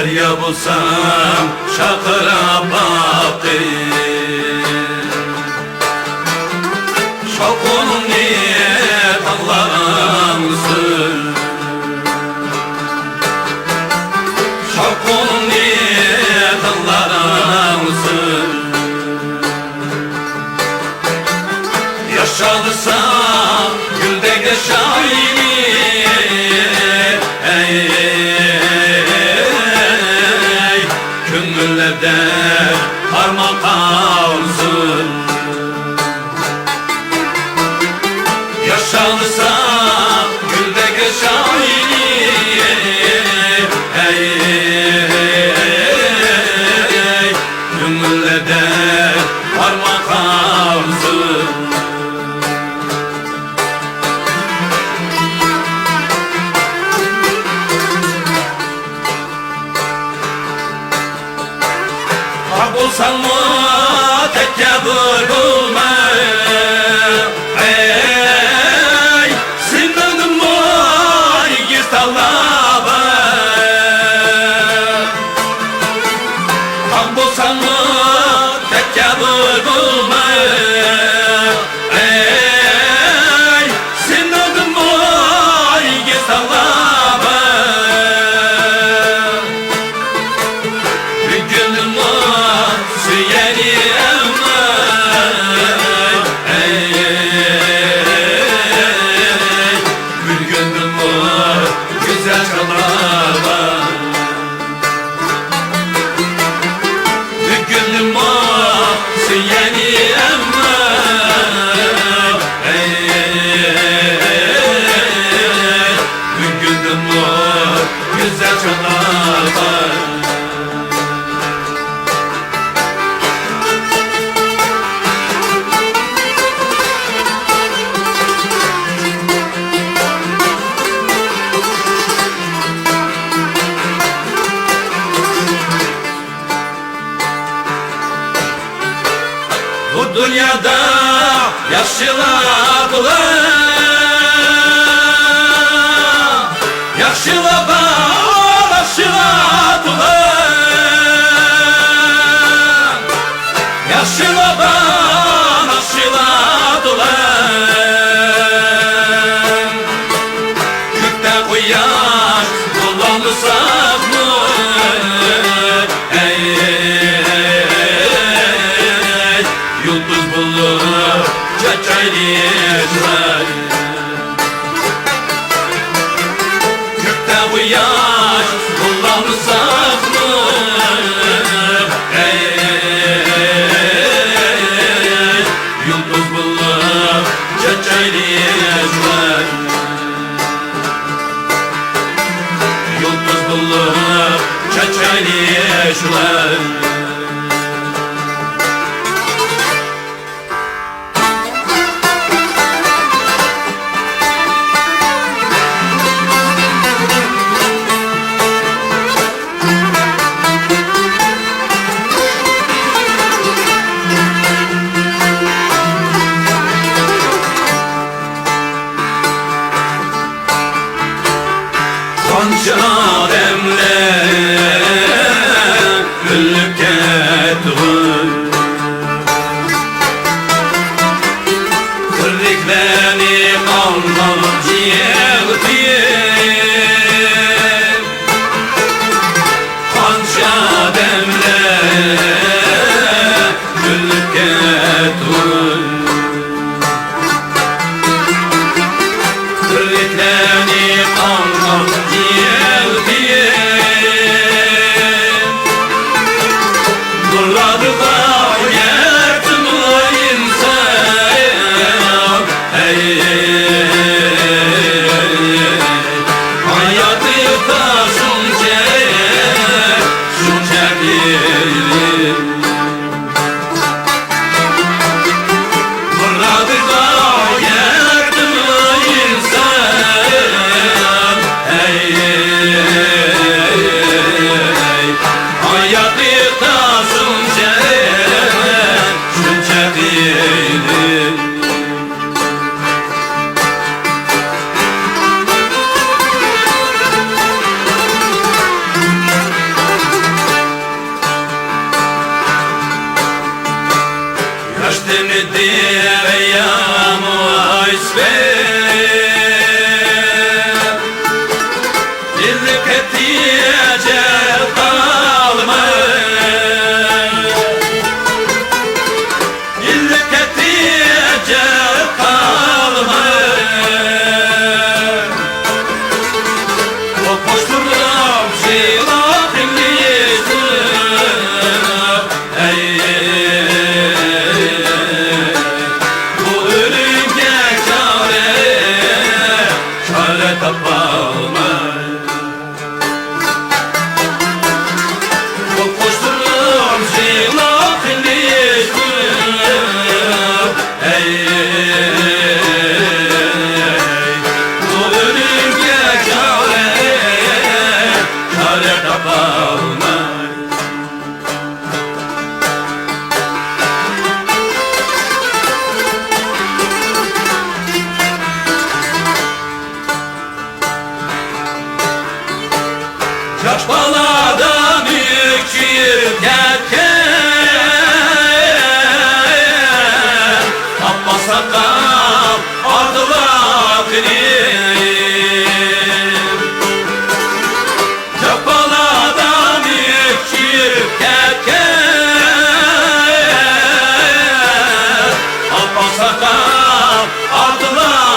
derya bulsam şakıra bakayım. Şokunun niyet Allah'ımsın, şokunun niyet Allah'ımsın. Yaşadırsam güldege şahini, ey, küngüllerde harman kalsın. Yaşadırsam güldege şahini, ey, küngüllerde harman kalsın. Bulsan mı tekke bulma, ey sinirdim mı ikiz tallaba. Bulsan mı tekke bulma, ey sinirdim mı ikiz tallaba. Bir gönlüm güzel çalarlar. Bir gönlüm var seni emre, bir gönlüm var güzel çalarlar. Bu dünyada yaşıladılar, yaşıladılar, yaşıladılar, yaşıladılar, yaşıladılar. Gökte uyan kullanırsak mı, ey, yıldız bulur çeçeğler. Gökte uyan kullanırsak mı, ey, yıldız bulur çeçeğler. Yıldız bulur çeçeğler. Kanca demle güllük etğin, kırriklerini kalmam ciğerdim. Kanca demle güllük etğin, kırriklerini kalmam ciğerdim. Yaş balada büyük çirketken Abbas sakal ardılar Yaş balada büyük çirketken Abbas sakal ardılar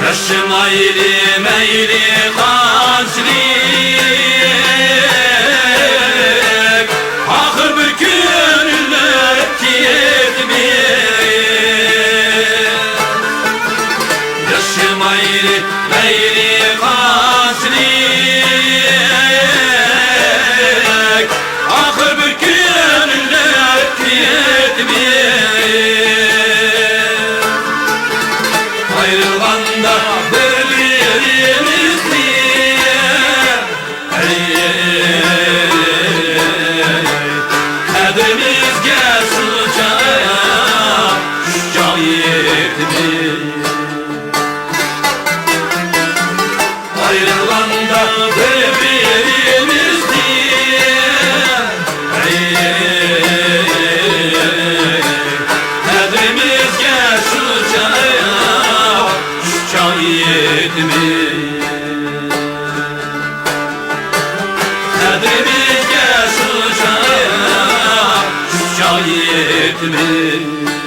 Yaşım ayrı meyri kaçlık Ahır bir gönüllük yetmir Yaşım ayrı meyri kaçlık Ahır bir gönüllük yetmir Ayrılanda birbirimiz diye Kadrimiz gelsin uçaya şahitimiz Ayrılanda birbirimiz diye Kadrimiz gelsin uçaya şahitimiz Kadrimiz gelsin şahitimiz